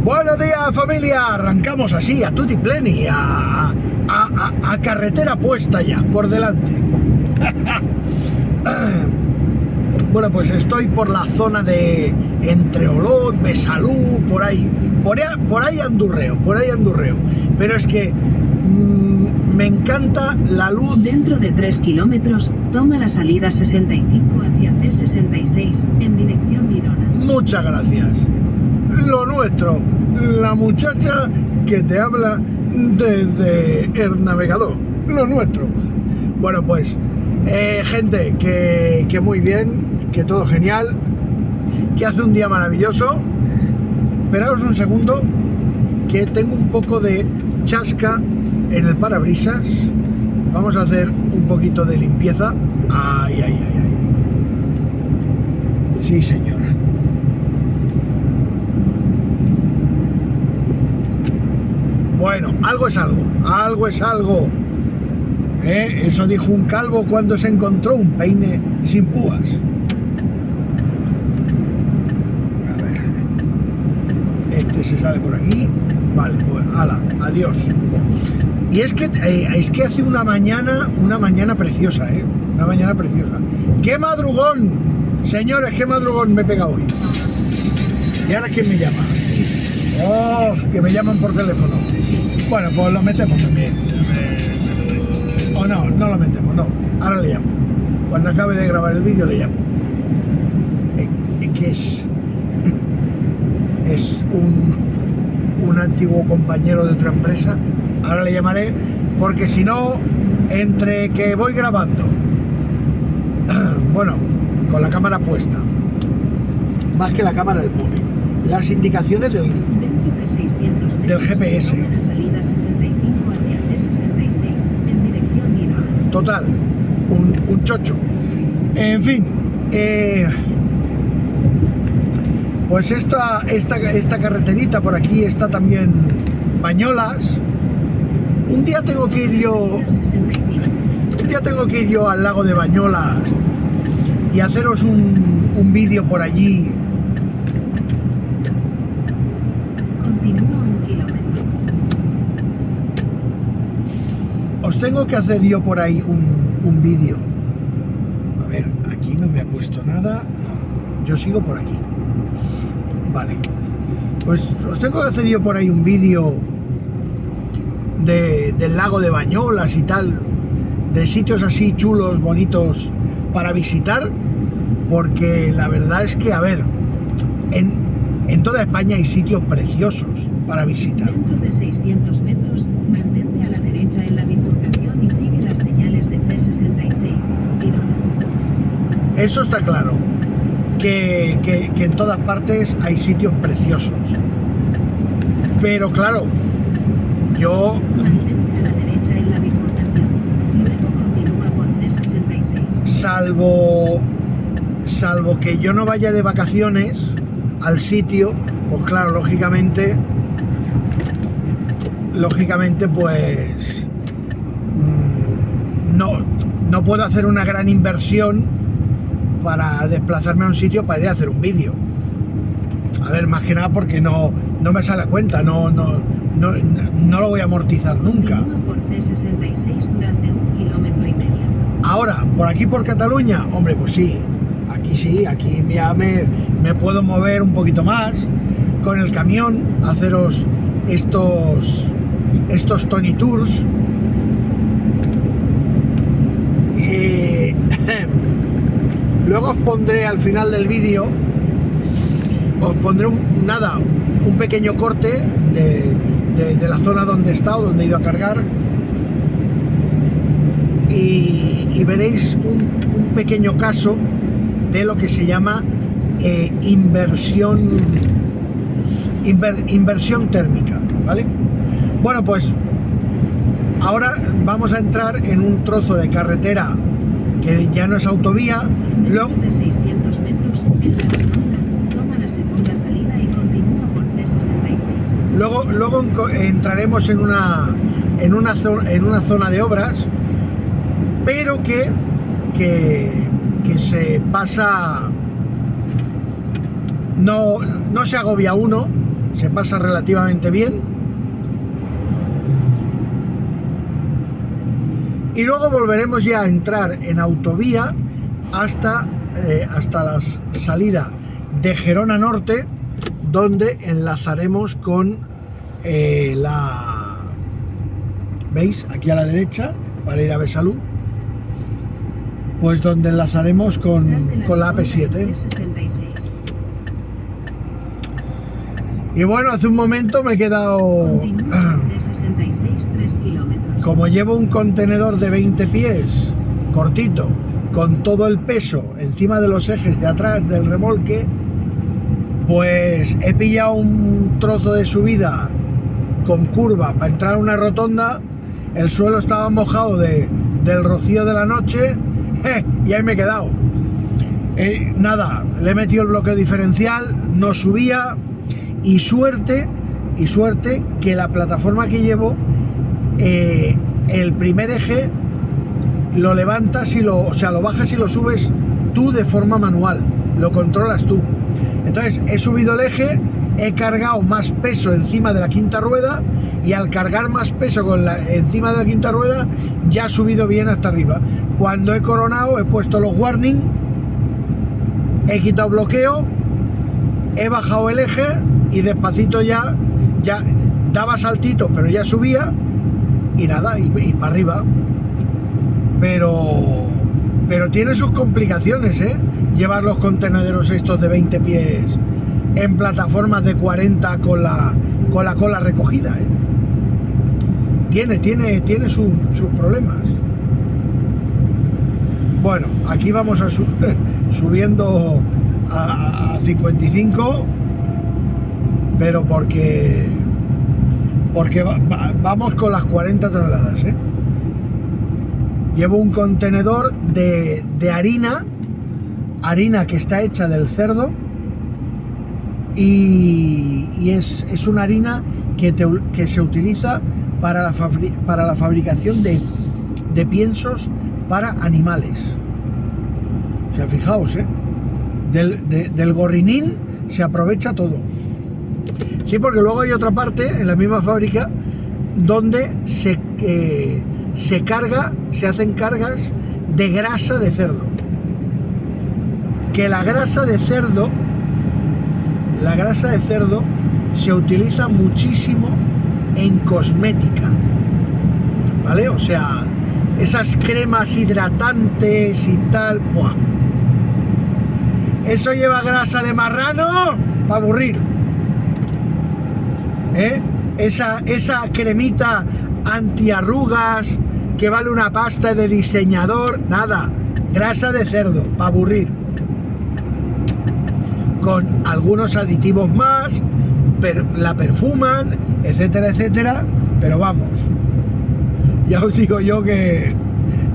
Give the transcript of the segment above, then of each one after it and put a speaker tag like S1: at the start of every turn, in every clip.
S1: Buenos días, familia. Arrancamos así, a tutti pleni, a carretera puesta ya, por delante. Bueno, pues estoy por la zona de entre Olot, Besalú, por ahí andurreo, pero es que me encanta la luz.
S2: Dentro de 3 kilómetros, toma la salida 65 hacia C66, en dirección Girona.
S1: Muchas gracias. Lo nuestro, la muchacha que te habla desde el navegador, lo nuestro. Bueno, pues, gente, que muy bien, que todo genial, que hace un día maravilloso. Esperaos un segundo, que tengo un poco de chasca en el parabrisas. Vamos a hacer un poquito de limpieza. Ay. Sí, señor. Bueno, algo es algo. Eso dijo un calvo cuando se encontró un peine sin púas. A ver. Este se sale por aquí. Vale, pues ala, adiós. Y es que hace una mañana preciosa, una mañana preciosa. ¡Qué madrugón! Señores, qué madrugón me pega hoy. ¿Y ahora quién me llama? ¡Oh! Que me llaman por teléfono. Bueno, pues lo metemos también. O no lo metemos, no. Ahora le llamo. Cuando acabe de grabar el vídeo le llamo. Que es un antiguo compañero de otra empresa. Ahora le llamaré, porque si no, entre que voy grabando, bueno, con la cámara puesta, más que la cámara del móvil, las indicaciones del GPS.
S2: Toma la salida 65 hacia C66, en dirección Girona.
S1: Total, un chocho. En fin, pues esta carreterita por aquí está también Bañolas. Un día tengo que ir yo al lago de Bañolas y haceros un vídeo por allí.
S2: Continúa 1 kilómetro.
S1: Os tengo que hacer yo por ahí un vídeo. A ver, aquí no me ha puesto nada. No, yo sigo por aquí. Vale. Pues os tengo que hacer yo por ahí un vídeo del lago de Bañolas y tal, de sitios así chulos, bonitos para visitar, porque la verdad es que, a ver, en toda España hay sitios preciosos para visitar.
S2: Dentro de 600 metros, mantente a la derecha en la bifurcación y sigue las señales de C66, Girona.
S1: Eso está claro, que en todas partes hay sitios preciosos, pero claro, yo...
S2: Mantente a la derecha en la bifurcación, luego continúa por C66.
S1: Salvo que yo no vaya de vacaciones al sitio, pues claro, lógicamente pues no puedo hacer una gran inversión para desplazarme a un sitio para ir a hacer un vídeo. A ver, más que nada porque no me sale a cuenta, no lo voy a amortizar nunca.
S2: Continúa por C66 durante 1,5 kilómetros.
S1: Ahora, por aquí por Cataluña, hombre, pues sí, aquí ya me puedo mover un poquito más con el camión, haceros estos Tony Tours. Luego os pondré al final del vídeo, os pondré un pequeño corte de la zona donde he estado, donde he ido a cargar, y veréis un pequeño caso de lo que se llama inversión térmica, ¿vale? Bueno, pues ahora vamos a entrar en un trozo de carretera que ya no es autovía.
S2: Dentro de 600 metros, en la redonda, toma la segunda salida y continúa por C66.
S1: Luego entraremos en una zona de obras, pero que se pasa, no se agobia uno, se pasa relativamente bien. Y luego volveremos ya a entrar en autovía hasta la salida de Gerona Norte, donde enlazaremos con ¿veis? Aquí a la derecha, para ir a Besalú, pues donde enlazaremos con la AP7. Y bueno, hace un momento me he quedado... Como llevo un contenedor de 20 pies, cortito, con todo el peso encima de los ejes de atrás del remolque, pues he pillado un trozo de subida con curva para entrar a una rotonda. El suelo estaba mojado del rocío de la noche, y ahí me he quedado. Nada, le he metido el bloqueo diferencial, no subía, y suerte que la plataforma que llevo, el primer eje lo levantas lo bajas y lo subes tú de forma manual, lo controlas tú. Entonces he subido el eje, he cargado más peso encima de la quinta rueda, y al cargar más peso encima de la quinta rueda ya ha subido bien hasta arriba. Cuando he coronado he puesto los warning, he quitado bloqueo, he bajado el eje y despacito ya daba saltitos, pero ya subía y nada, y para arriba. Pero tiene sus complicaciones, llevar los contenedores estos de 20 pies en plataformas de 40 con la cola recogida, Tiene sus problemas. Bueno, aquí vamos subiendo a 55, pero porque vamos con las 40 toneladas, Llevo un contenedor de harina que está hecha del cerdo, y es una harina que se utiliza para la fabricación de piensos para animales. O sea, fijaos, del gorrinín se aprovecha todo. Sí, porque luego hay otra parte en la misma fábrica donde se hacen cargas de grasa de cerdo. Que la grasa de cerdo se utiliza muchísimo en cosmética, ¿vale? O sea, esas cremas hidratantes y tal, ¡buah! Eso lleva grasa de marrano para aburrir, esa cremita antiarrugas que vale una pasta de diseñador, nada, grasa de cerdo para aburrir, con algunos aditivos más, pero la perfuman, etcétera, etcétera. Pero vamos, ya os digo yo que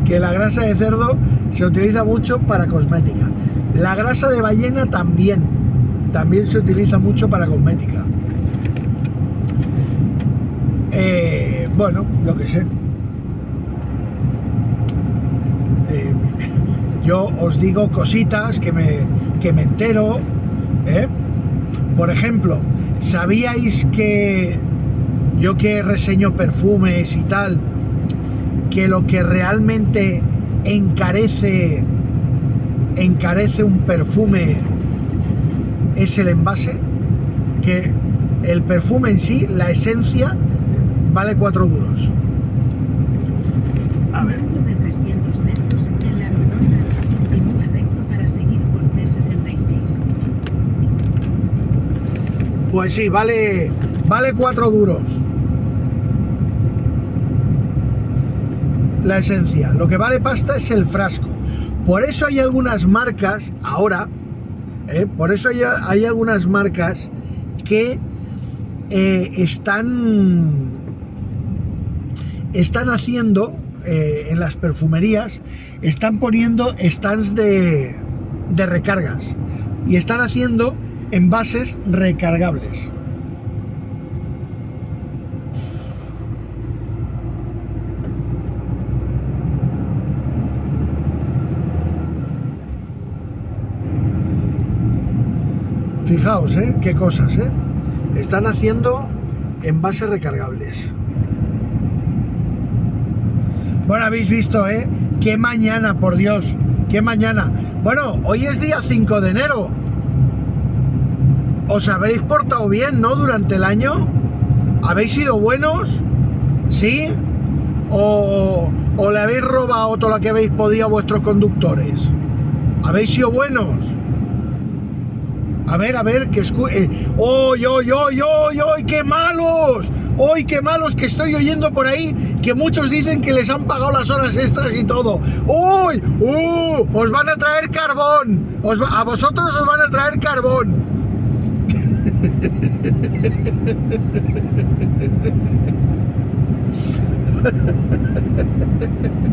S1: la grasa de cerdo se utiliza mucho para cosmética. La grasa de ballena también se utiliza mucho para cosmética. Bueno, yo qué sé. Yo os digo cositas que me entero, Por ejemplo, ¿sabíais que yo, que reseño perfumes y tal, que lo que realmente encarece un perfume es el envase? Que el perfume en sí, la esencia, vale 4 duros. A ver.
S2: Dentro de 300 metros, en la rotonda, continúa recto para seguir por C66.
S1: Pues sí, vale 4 duros la esencia. Lo que vale pasta es el frasco. Por eso hay algunas marcas ahora, por eso hay algunas marcas que están haciendo, en las perfumerías, están poniendo stands de recargas, y están haciendo envases recargables. Fijaos, qué cosas, Están haciendo envases recargables. Bueno, habéis visto, ¿eh? ¡Qué mañana, por Dios! ¡Qué mañana! Bueno, hoy es día 5 de enero. ¿Os habréis portado bien, no? Durante el año. ¿Habéis sido buenos? ¿Sí? ¿O le habéis robado todo lo que habéis podido a vuestros conductores? ¿Habéis sido buenos? A ver, que ¡Oy, oy, oy, oy, oy! ¡Qué malos! ¡Oy, qué malos! Que estoy oyendo por ahí que muchos dicen que les han pagado las horas extras y todo. ¡Uy! ¡Os van a traer carbón! A vosotros os van a traer carbón.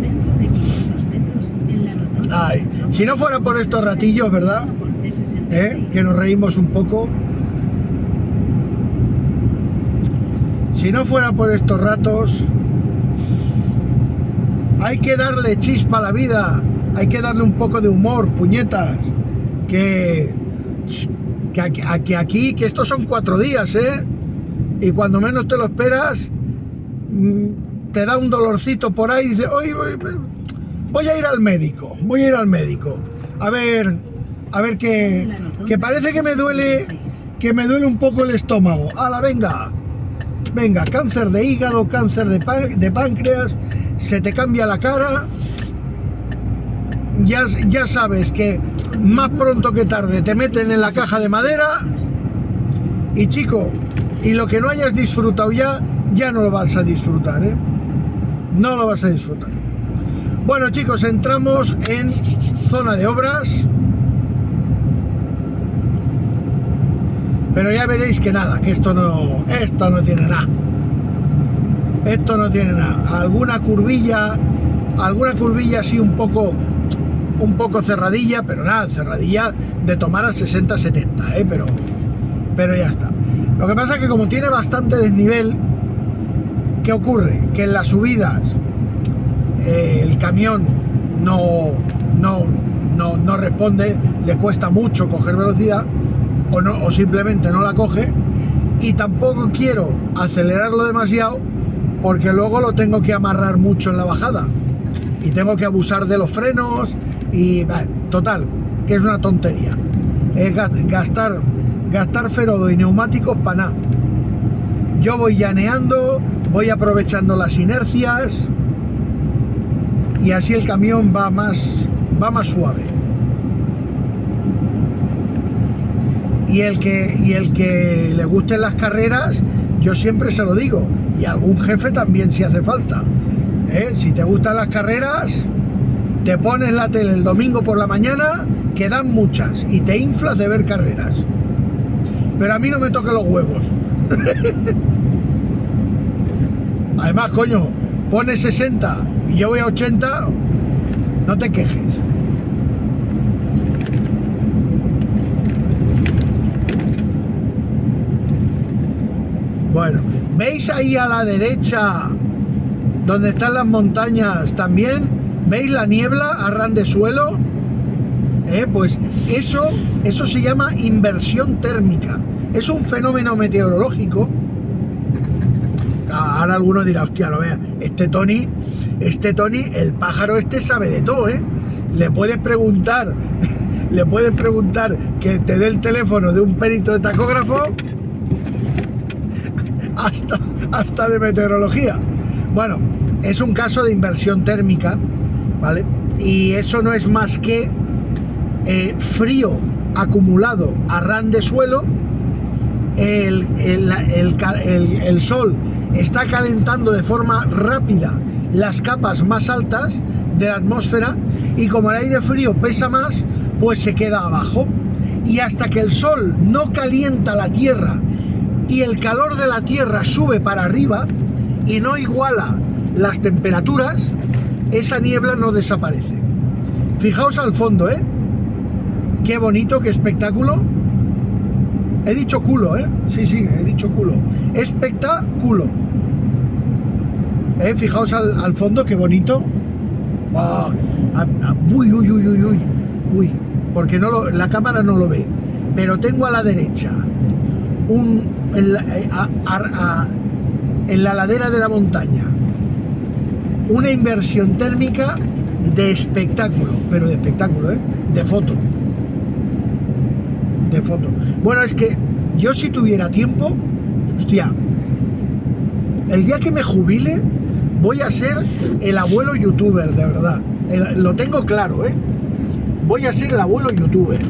S2: Dentro de 500 metros, en la rotonda.
S1: Ay, si no fuera por estos ratillos, ¿verdad?
S2: Por C66.
S1: Que nos reímos un poco. Si no fuera por estos ratos, hay que darle chispa a la vida, hay que darle un poco de humor, puñetas. Que aquí, que estos son 4 días, ¿eh? Y cuando menos te lo esperas, te da un dolorcito por ahí y dices, oye, voy a ir al médico, a ver que parece que me duele un poco el estómago. ¡Hala, venga, cáncer de hígado, cáncer de páncreas, se te cambia la cara, ya sabes que más pronto que tarde te meten en la caja de madera y chico, y lo que no hayas disfrutado ya no lo vas a disfrutar, ¿eh? No lo vas a disfrutar. Bueno, chicos, entramos en zona de obras. Pero ya veréis que nada, que esto no tiene nada. Esto no tiene nada. Alguna curvilla así un poco cerradilla, pero nada, cerradilla de tomar a 60-70, pero ya está. Lo que pasa es que como tiene bastante desnivel, ¿qué ocurre? Que en las subidas el camión no responde, le cuesta mucho coger velocidad o simplemente no la coge, y tampoco quiero acelerarlo demasiado porque luego lo tengo que amarrar mucho en la bajada y tengo que abusar de los frenos y total, que es una tontería. Es gastar ferodo y neumáticos para nada. Yo voy llaneando, voy aprovechando las inercias y así el camión va más suave. Y el que le gusten las carreras, yo siempre se lo digo, y algún jefe también si hace falta, si te gustan las carreras, te pones la tele el domingo por la mañana, que dan muchas, y te inflas de ver carreras. Pero a mí no me toquen los huevos. Además, coño, pones 60 y yo voy a 80, no te quejes. Bueno, ¿veis ahí a la derecha donde están las montañas también? ¿Veis la niebla a ras de suelo? Pues eso se llama inversión térmica. Es un fenómeno meteorológico. Ahora alguno dirá, hostia, no vea, este Tony, el pájaro sabe de todo, ¿eh? Le puedes preguntar que te dé el teléfono de un perito de tacógrafo hasta de meteorología. Bueno, es un caso de inversión térmica, ¿vale? Y eso no es más que frío acumulado a ras de suelo. El sol está calentando de forma rápida las capas más altas de la atmósfera y como el aire frío pesa más, pues se queda abajo. Y hasta que el sol no calienta la tierra y el calor de la tierra sube para arriba y no iguala las temperaturas, esa niebla no desaparece. Fijaos al fondo, qué bonito, qué espectáculo. He dicho culo, sí, he dicho culo. Espectáculo. Fijaos al fondo, qué bonito. Oh, uy, porque la cámara no lo ve. Pero tengo a la derecha un en la ladera de la montaña. Una inversión térmica de espectáculo, pero de espectáculo, de foto. De foto. Bueno, es que yo si tuviera tiempo, hostia, el día que me jubile voy a ser el abuelo youtuber, de verdad. Lo tengo claro, voy a ser el abuelo youtuber.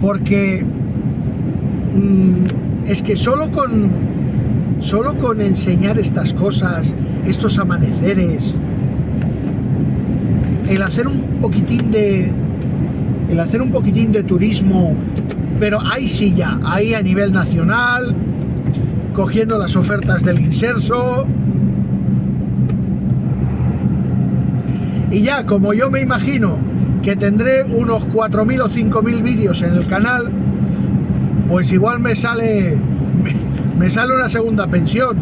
S1: Porque es que solo con enseñar estas cosas, estos amaneceres, el hacer un poquitín de turismo, pero ahí sí ya, ahí a nivel nacional, cogiendo las ofertas del Inserso. Y ya, como yo me imagino que tendré unos 4.000 o 5.000 vídeos en el canal, pues igual me sale una segunda pensión,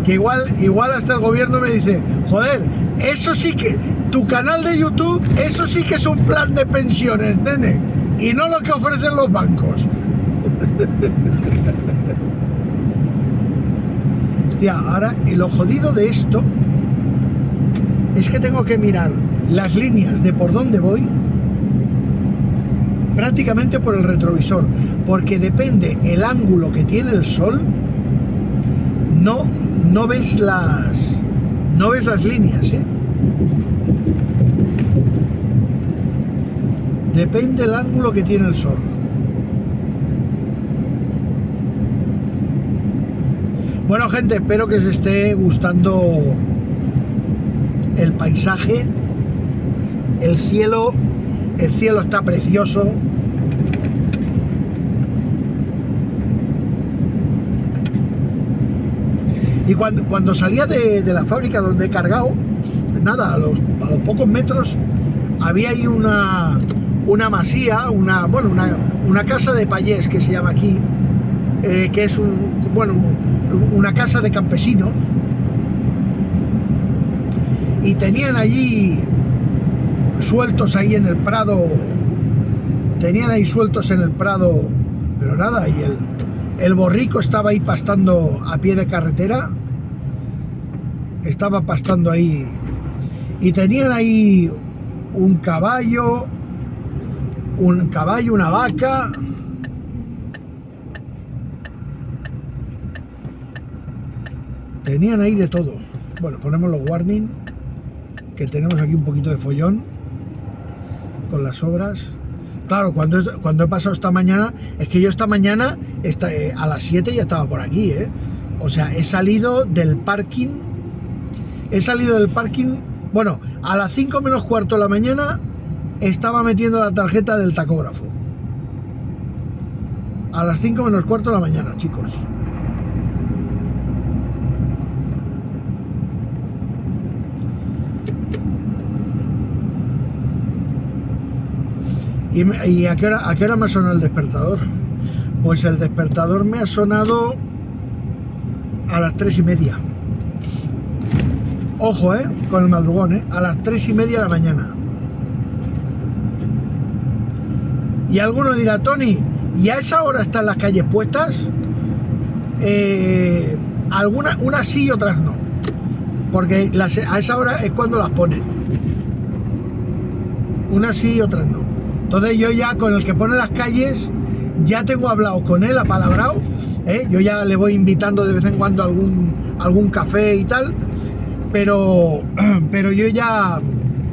S1: que igual hasta el gobierno me dice, joder, eso sí que, tu canal de YouTube, eso sí que es un plan de pensiones, nene, y no lo que ofrecen los bancos. Hostia, ahora, y lo jodido de esto es que tengo que mirar las líneas de por dónde voy prácticamente por el retrovisor, porque depende el ángulo que tiene el sol, no ves las líneas, depende el ángulo que tiene el sol. Bueno, gente, espero que os esté gustando el paisaje. El cielo está precioso. Y cuando salía de la fábrica donde he cargado, nada, a los pocos metros había ahí una masía, una casa de payés que se llama aquí, que es una casa de campesinos, y tenían allí sueltos ahí en el prado, pero nada, y el borrico estaba ahí pastando a pie de carretera, estaba pastando ahí, y tenían ahí un caballo, una vaca, tenían ahí de todo. Bueno, ponemos los warning, que tenemos aquí un poquito de follón con las obras. Claro, cuando he pasado esta mañana, es que yo esta mañana a las 7 ya estaba por aquí, o sea, he salido del parking, bueno, a las 5 menos cuarto de la mañana estaba metiendo la tarjeta del tacógrafo. A las 5 menos cuarto de la mañana, chicos. ¿Y a qué hora me ha sonado el despertador? Pues el despertador me ha sonado a las 3:30. Ojo, con el madrugón, a las 3:30 de la mañana. Y alguno dirá, Tony, ¿y a esa hora están las calles puestas? Unas sí y otras no. Porque a esa hora es cuando las ponen. Unas sí y otras no. Entonces yo ya con el que pone las calles, ya tengo hablado con él, apalabrado, yo ya le voy invitando de vez en cuando algún café y tal, pero yo ya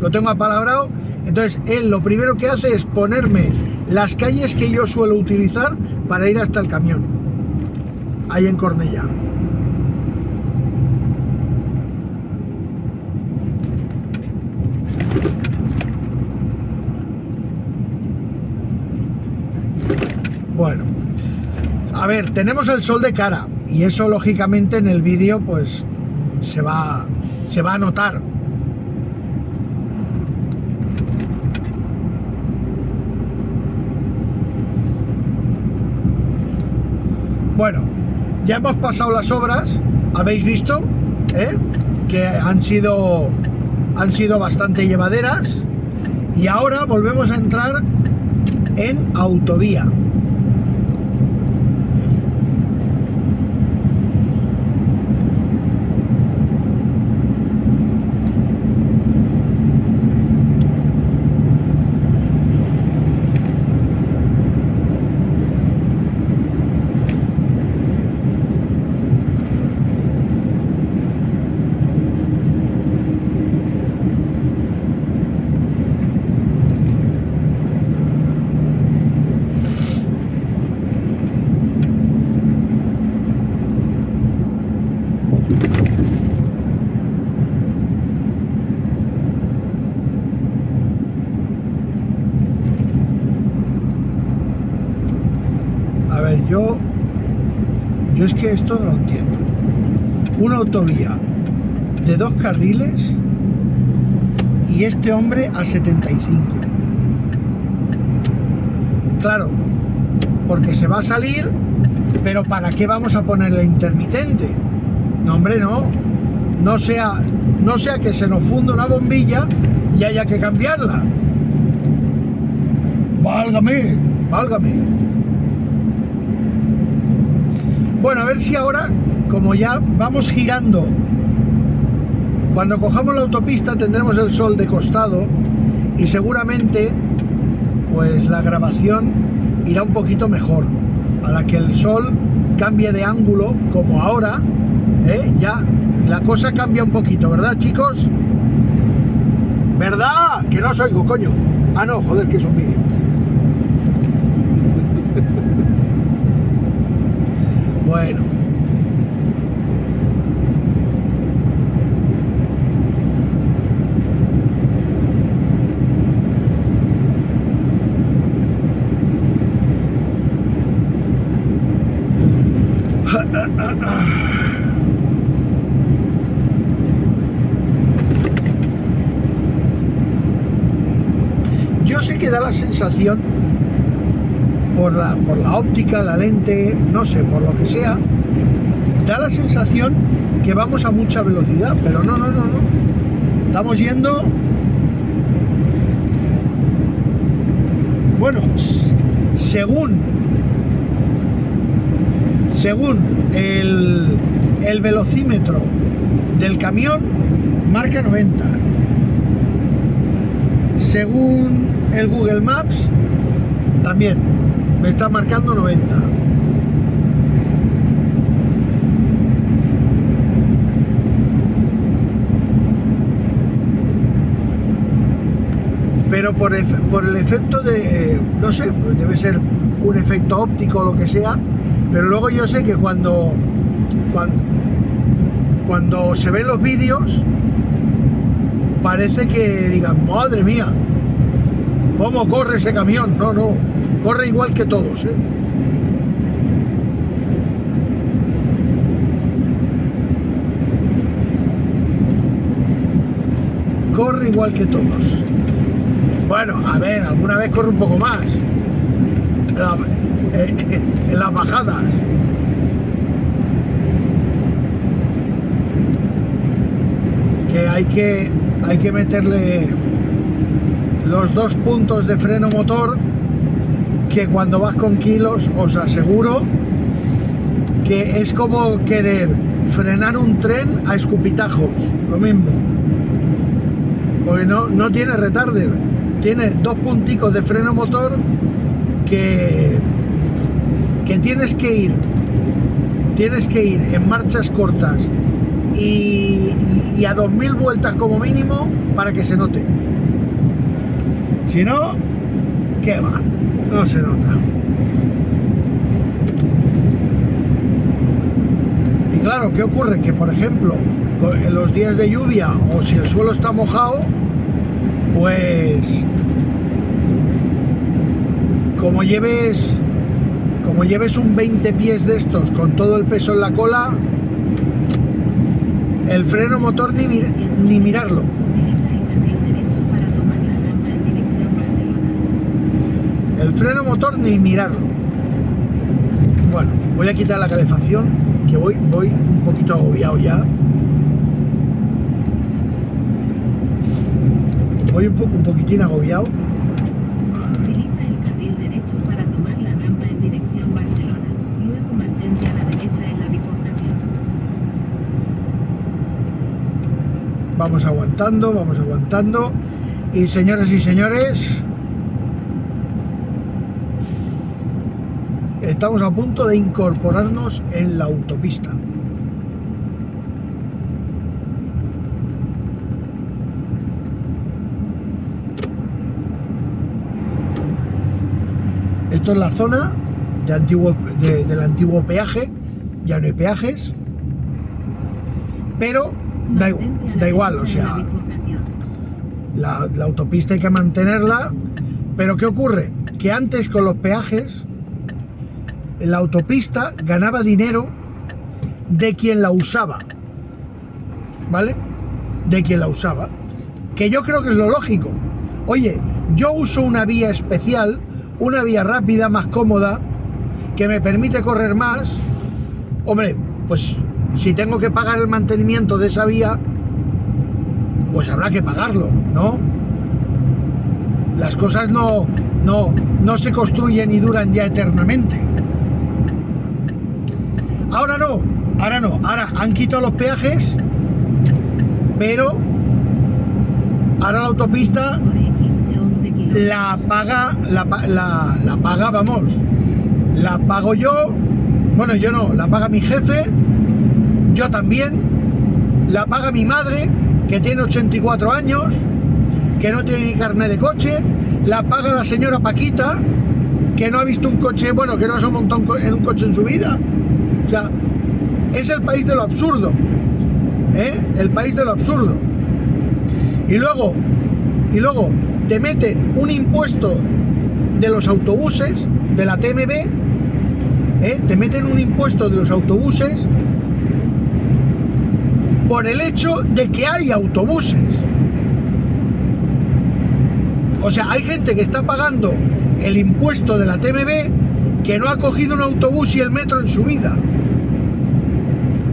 S1: lo tengo apalabrado. Entonces él lo primero que hace es ponerme las calles que yo suelo utilizar para ir hasta el camión, ahí en Cornellá. Bueno, a ver, tenemos el sol de cara y eso lógicamente en el vídeo pues se va a notar. Bueno, ya hemos pasado las obras, habéis visto, que han sido bastante llevaderas, y ahora volvemos a entrar en autovía. Yo es que esto no lo entiendo. Una autovía de 2 carriles y este hombre a 75. Claro, porque se va a salir, pero ¿para qué vamos a ponerle intermitente? No, hombre, no. No sea que se nos funda una bombilla y haya que cambiarla. Válgame, válgame. Bueno, a ver si ahora, como ya vamos girando, cuando cojamos la autopista tendremos el sol de costado y seguramente pues la grabación irá un poquito mejor. A la que el sol cambie de ángulo, como ahora, ya la cosa cambia un poquito, ¿verdad, chicos? ¿Verdad? Que no os oigo, coño. Ah, no, joder, que es un vídeo. Bueno. Yo sé que da la sensación por la óptica, la lente, no sé, por lo que sea, da la sensación que vamos a mucha velocidad, pero no. Estamos yendo, bueno, según el velocímetro del camión marca 90. Según el Google Maps también me está marcando 90. Pero por el efecto de, no sé, debe ser un efecto óptico o lo que sea, pero luego yo sé que cuando se ven los vídeos parece que digan, madre mía, ¿cómo corre ese camión? No, corre igual que todos, ¿eh? Corre igual que todos. Bueno, a ver, alguna vez corre un poco más en las bajadas. Que hay que meterle los 2 puntos de freno motor, que cuando vas con kilos os aseguro que es como querer frenar un tren a escupitajos, lo mismo, porque no tiene retarder, tiene 2 punticos de freno motor que tienes que ir en marchas cortas y a 2000 vueltas como mínimo para que se note. Si no, ¿qué va? No se nota. Y claro, ¿qué ocurre? Que por ejemplo, en los días de lluvia o si el suelo está mojado, pues como lleves un 20 pies de estos con todo el peso en la cola, el freno motor ni mirarlo. El freno motor ni mirarlo. Bueno, voy a quitar la calefacción, que voy un poquito agobiado ya. Voy un poquitín agobiado.
S2: Utiliza el carril derecho para tomar la rampa en dirección Barcelona. Luego mantente a la derecha en la bifurcación.
S1: Vamos aguantando. Y señoras y señores, estamos a punto de incorporarnos en la autopista. Esto es la zona del antiguo peaje. Ya no hay peajes, pero da igual, o sea, la autopista hay que mantenerla. Pero ¿qué ocurre? Que antes con los peajes en la autopista ganaba dinero de quien la usaba, ¿vale? De quien la usaba, que yo creo que es lo lógico. Oye, yo uso una vía especial, una vía rápida, más cómoda, que me permite correr más. Hombre, pues si tengo que pagar el mantenimiento de esa vía, pues habrá que pagarlo, ¿no? Las cosas no se construyen y duran ya eternamente. Ahora no, ahora han quitado los peajes, pero ahora la autopista la paga, vamos, la pago yo, bueno, yo no, la paga mi jefe, yo también, la paga mi madre, que tiene 84 años, que no tiene ni carnet de coche, la paga la señora Paquita, que no ha visto un coche, bueno, que no se ha montado en un coche en su vida. O sea, es el país de lo absurdo, ¿eh? El país de lo absurdo. Y luego te meten un impuesto de los autobuses, de la TMB, ¿eh? Te meten un impuesto de los autobuses por el hecho de que hay autobuses. O sea, hay gente que está pagando el impuesto de la TMB que no ha cogido un autobús y el metro en su vida.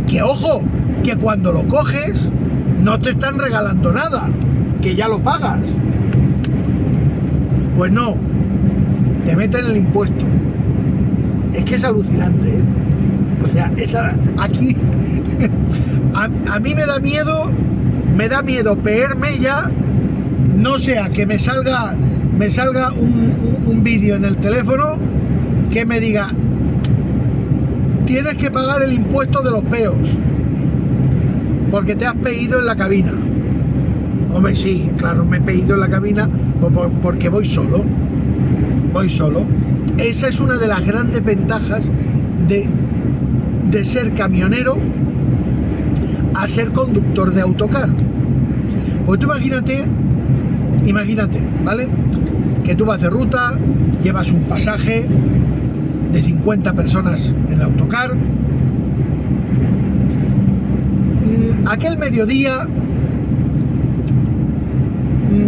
S1: Que ojo, que cuando lo coges no te están regalando nada, que ya lo pagas. Pues no, te meten el impuesto. Es que es alucinante, ¿eh? O sea, aquí a mí me da miedo pegarme ya, no sea que me salga un vídeo en el teléfono que me diga: tienes que pagar el impuesto de los peos porque te has peído en la cabina. Hombre, sí, claro, me he peído en la cabina porque voy solo. Esa es una de las grandes ventajas de ser camionero a ser conductor de autocar. Pues tú imagínate, ¿vale? Que tú vas de ruta, llevas un pasaje de 50 personas en el autocar. Aquel mediodía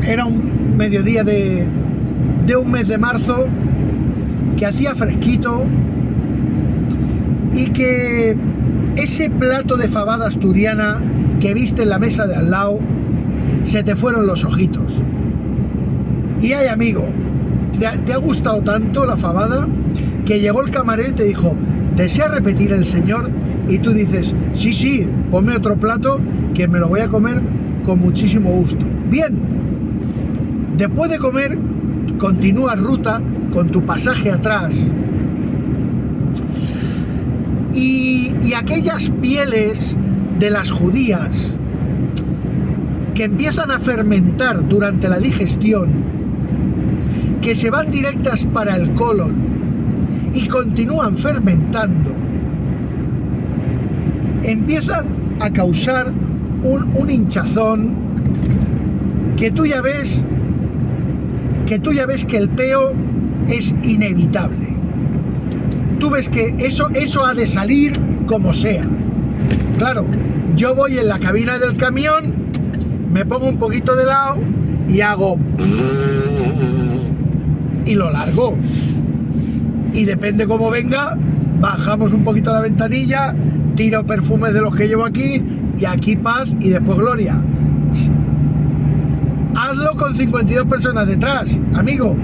S1: era un mediodía de un mes de marzo, que hacía fresquito y que ese plato de fabada asturiana que viste en la mesa de al lado, se te fueron los ojitos. Y ay, amigo, te ha gustado tanto la fabada que llegó el camarero y te dijo: ¿desea repetir el señor? Y tú dices: sí, ponme otro plato que me lo voy a comer con muchísimo gusto. Bien, después de comer continúas ruta con tu pasaje atrás y aquellas pieles de las judías que empiezan a fermentar durante la digestión, que se van directas para el colon y continúan fermentando, empiezan a causar un hinchazón que tú ya ves que el peo es inevitable. Tú ves que eso ha de salir como sea. Claro, yo voy en la cabina del camión, me pongo un poquito de lado y hago y lo largo. Y depende cómo venga, bajamos un poquito la ventanilla, tiro perfumes de los que llevo aquí, y aquí paz y después gloria. Hazlo con 52 personas detrás, amigo.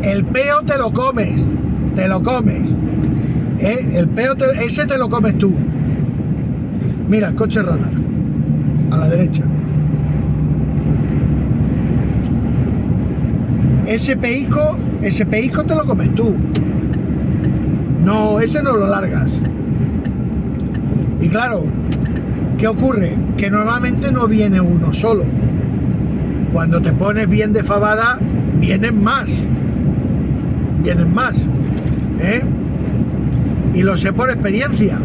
S1: El peo te lo comes. El peo ese te lo comes tú. Mira, coche radar a la derecha. Ese peico te lo comes tú. No, ese no lo largas. Y claro, ¿qué ocurre? Que normalmente no viene uno solo. Cuando te pones bien de fabada, vienen más. Y lo sé por experiencia.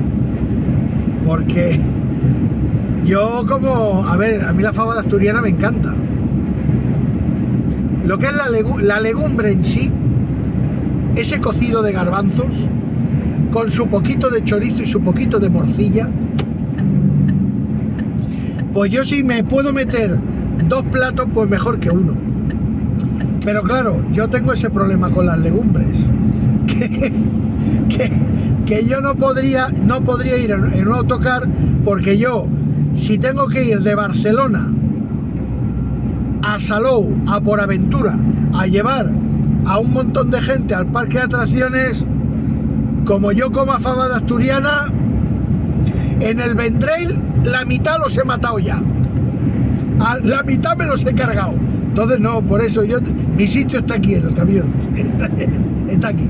S1: Porque yo a mí la fabada asturiana me encanta. Lo que es la legumbre en sí, ese cocido de garbanzos, con su poquito de chorizo y su poquito de morcilla. Pues yo si me puedo meter 2 platos, pues mejor que uno. Pero claro, yo tengo ese problema con las legumbres, que yo no podría ir en un autocar, porque yo, si tengo que ir de Barcelona a Salou, a Por Aventura, a llevar a un montón de gente al parque de atracciones, como yo coma fabada asturiana, en el Vendrell la mitad los he matado ya, la mitad me los he cargado. Entonces no, por eso mi sitio está aquí en el camión, está aquí.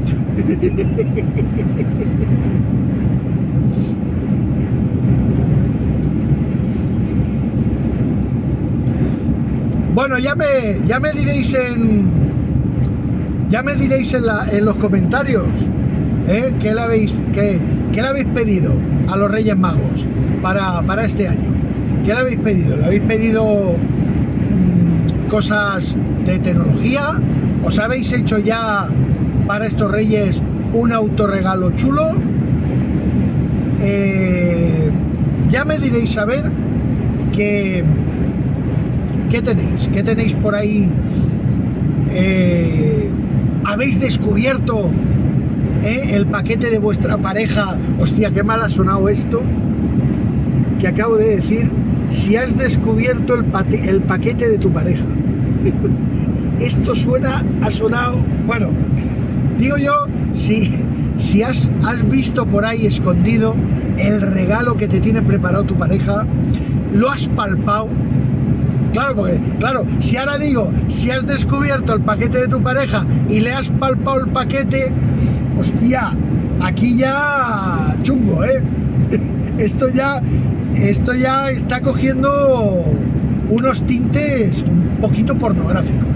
S1: Bueno, ya me diréis en los comentarios, ¿qué le habéis pedido a los Reyes Magos para este año? ¿Qué le habéis pedido? ¿Le habéis pedido cosas de tecnología? ¿Os habéis hecho ya para estos Reyes un autorregalo chulo? Ya me diréis a ver qué tenéis por ahí. ¿Habéis descubierto el paquete de vuestra pareja? Hostia, qué mal ha sonado esto que acabo de decir. Si has descubierto el paquete de tu pareja. Esto ha sonado, bueno, digo yo, si has visto por ahí escondido el regalo que te tiene preparado tu pareja, lo has palpado. Claro, porque, claro, si ahora digo, si has descubierto el paquete de tu pareja y le has palpado el paquete, hostia, aquí ya chungo, Esto ya está cogiendo unos tintes un poquito pornográficos.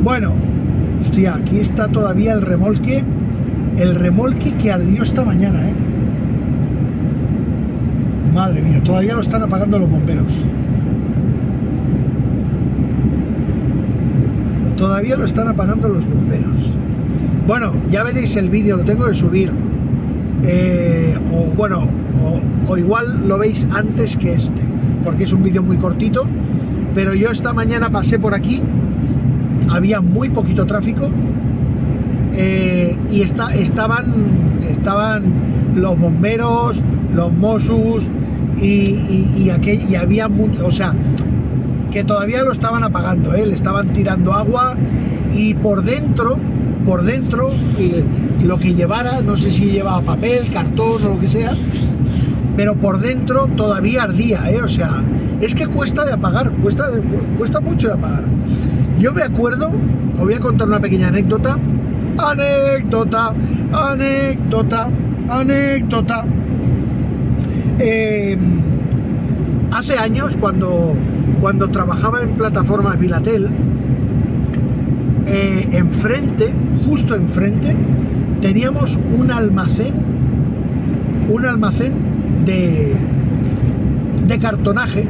S1: Bueno, hostia, aquí está todavía el remolque que ardió esta mañana, Madre mía, todavía lo están apagando los bomberos. Todavía lo están apagando los bomberos. Bueno, ya veréis el vídeo, lo tengo que subir. O igual lo veis antes que este, porque es un vídeo muy cortito. Pero yo esta mañana pasé por aquí, había muy poquito tráfico, y estaban los bomberos, los Mossos y había mucho, o sea, que todavía lo estaban apagando, le estaban tirando agua, y por dentro lo que llevara, no sé si llevaba papel, cartón o lo que sea, pero por dentro todavía ardía, o sea, es que cuesta de apagar, cuesta mucho de apagar. Yo me acuerdo, os voy a contar una pequeña anécdota. Hace años, cuando trabajaba en plataformas Bilatel, justo enfrente, teníamos un almacén de cartonaje,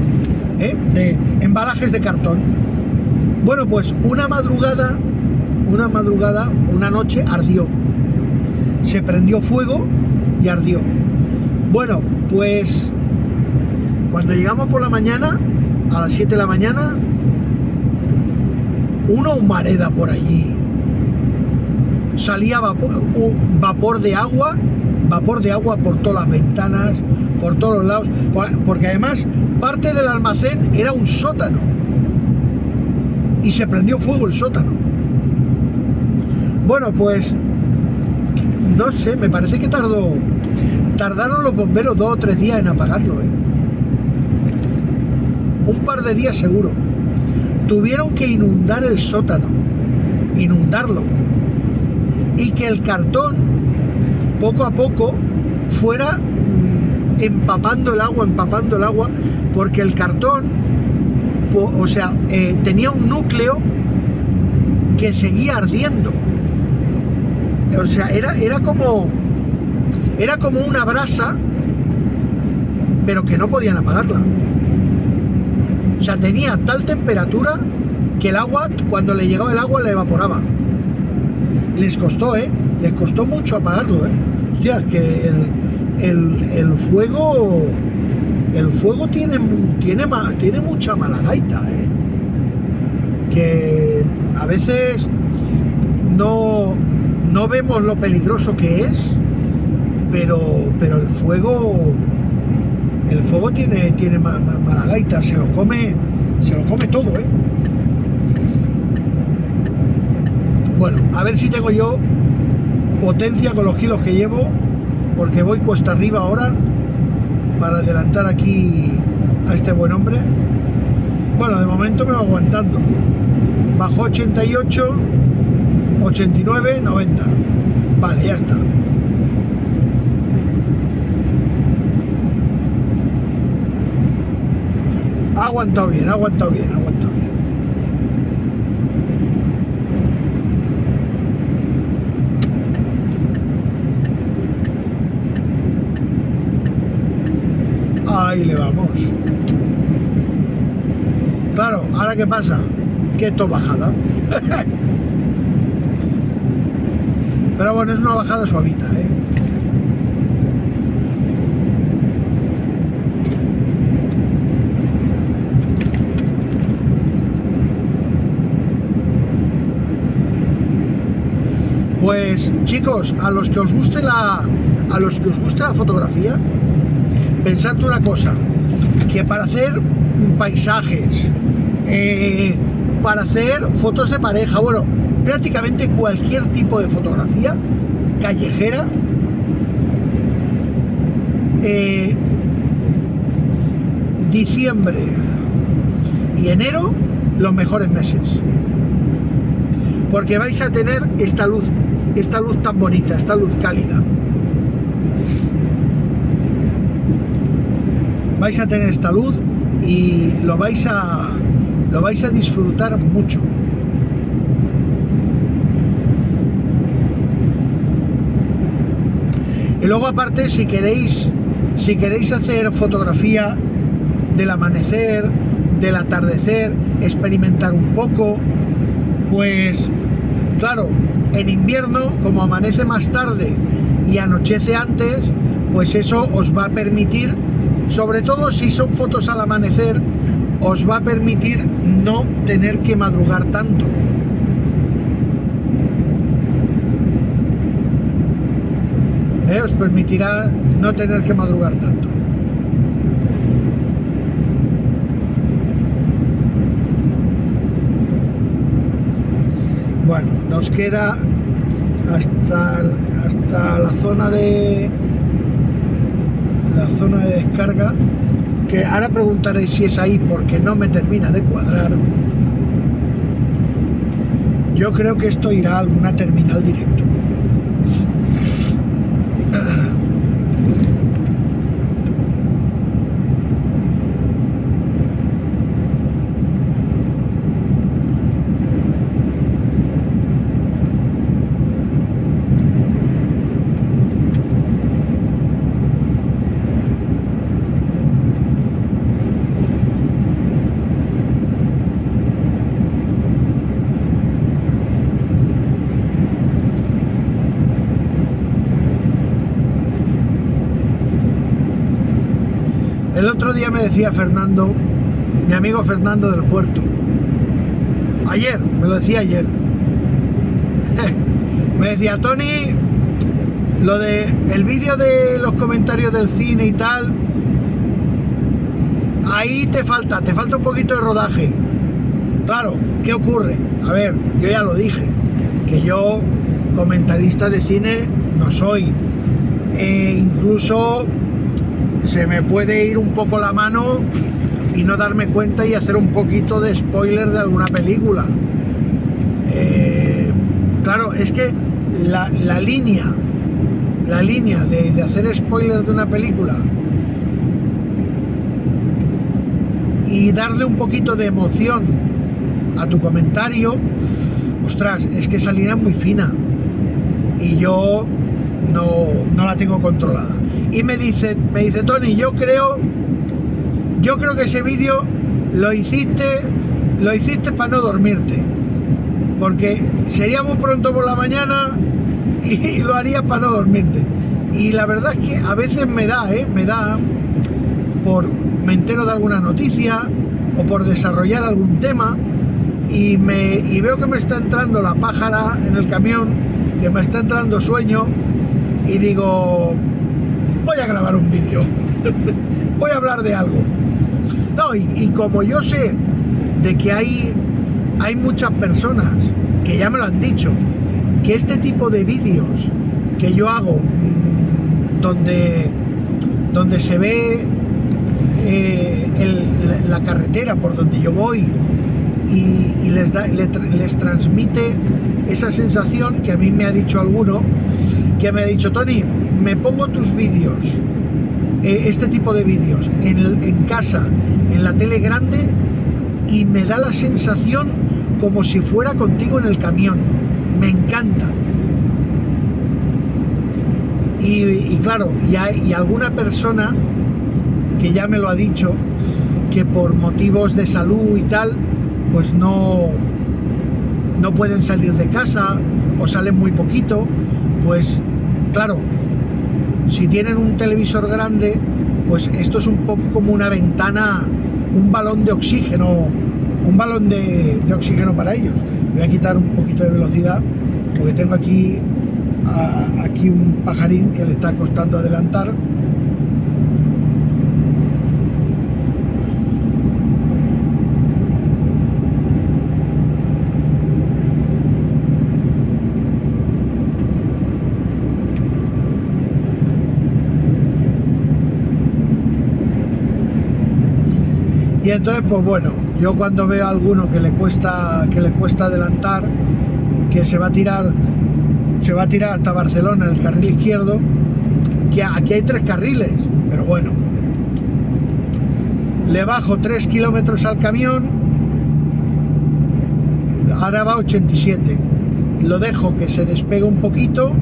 S1: de embalajes de cartón. Bueno, pues una noche ardió, se prendió fuego y ardió. Bueno, pues cuando llegamos por la mañana, a las 7 de la mañana, una humareda por allí, salía vapor de agua por todas las ventanas, por todos los lados, porque además parte del almacén era un sótano y se prendió fuego el sótano. Bueno, pues no sé, me parece que tardaron los bomberos 2 o 3 días en apagarlo, un par de días seguro. Tuvieron que inundar el sótano, inundarlo, y que el cartón poco a poco fuera empapando el agua, porque el cartón, o sea, tenía un núcleo que seguía ardiendo. O sea, era como una brasa, pero que no podían apagarla. O sea, tenía tal temperatura que el agua, cuando le llegaba el agua, le evaporaba. Les costó, les costó mucho apagarlo, hostia, que el fuego tiene mucha mala gaita, que a veces no vemos lo peligroso que es, pero el fuego tiene mala gaita, se lo come todo, Bueno, a ver si tengo yo potencia con los kilos que llevo, porque voy cuesta arriba ahora para adelantar aquí a este buen hombre. Bueno, de momento me va aguantando. Bajó 88, 89, 90. Vale, ya está. Ha aguantado bien, ha aguantado bien, ha aguantado bien. Ahí le vamos. Claro, ahora qué pasa, que esto es bajada. Pero bueno, es una bajada suavita, Pues chicos, a los que os guste la fotografía, pensad una cosa, que para hacer paisajes, para hacer fotos de pareja, bueno, prácticamente cualquier tipo de fotografía callejera, diciembre y enero, los mejores meses, porque vais a tener esta luz tan bonita, esta luz cálida. Vais a tener esta luz y lo vais a disfrutar mucho. Y luego aparte, si queréis hacer fotografía del amanecer, del atardecer, experimentar un poco, pues claro, en invierno, como amanece más tarde y anochece antes, pues eso os va a permitir, sobre todo si son fotos al amanecer, os va a permitir no tener que madrugar tanto. Os permitirá no tener que madrugar tanto. Bueno, nos queda hasta la zona de descarga, que ahora preguntaréis si es ahí porque no me termina de cuadrar. Yo creo que esto irá a alguna terminal directo. El otro día me decía Fernando, mi amigo Fernando del Puerto, me lo decía ayer, me decía: Tony, lo de el vídeo de los comentarios del cine y tal, ahí te falta un poquito de rodaje. Claro, ¿qué ocurre? A ver, yo ya lo dije, que yo comentarista de cine no soy, incluso se me puede ir un poco la mano y no darme cuenta y hacer un poquito de spoiler de alguna película. Claro, es que la línea de hacer spoiler de una película y darle un poquito de emoción a tu comentario, ostras, es que esa línea es muy fina y yo no la tengo controlada. Y me dice Tony, yo creo que ese vídeo lo hiciste lo hiciste para no dormirte, porque sería muy pronto por la mañana y lo haría para no dormirte. Y la verdad es que a veces me da me entero de alguna noticia o por desarrollar algún tema y veo que me está entrando la pájara en el camión, que me está entrando sueño y digo, voy a grabar un vídeo, voy a hablar de algo. No, y como yo sé de que hay muchas personas que ya me lo han dicho, que este tipo de vídeos que yo hago donde se ve la carretera por donde yo voy y les transmite esa sensación que a mí me ha dicho alguno, que me ha dicho, Tony, me pongo tus vídeos, este tipo de vídeos en casa, en la tele grande, y me da la sensación como si fuera contigo en el camión. Me encanta. Y claro, y alguna persona que ya me lo ha dicho, que por motivos de salud y tal, pues no pueden salir de casa o salen muy poquito, pues claro, si tienen un televisor grande, pues esto es un poco como una ventana, un balón de oxígeno, para ellos. Voy a quitar un poquito de velocidad porque tengo aquí un pajarín que le está costando adelantar. Y entonces, pues bueno, yo cuando veo a alguno que le cuesta adelantar, que se va a tirar hasta Barcelona en el carril izquierdo, que aquí hay 3 carriles, pero bueno, le bajo 3 kilómetros al camión, ahora va a 87, lo dejo que se despegue un poquito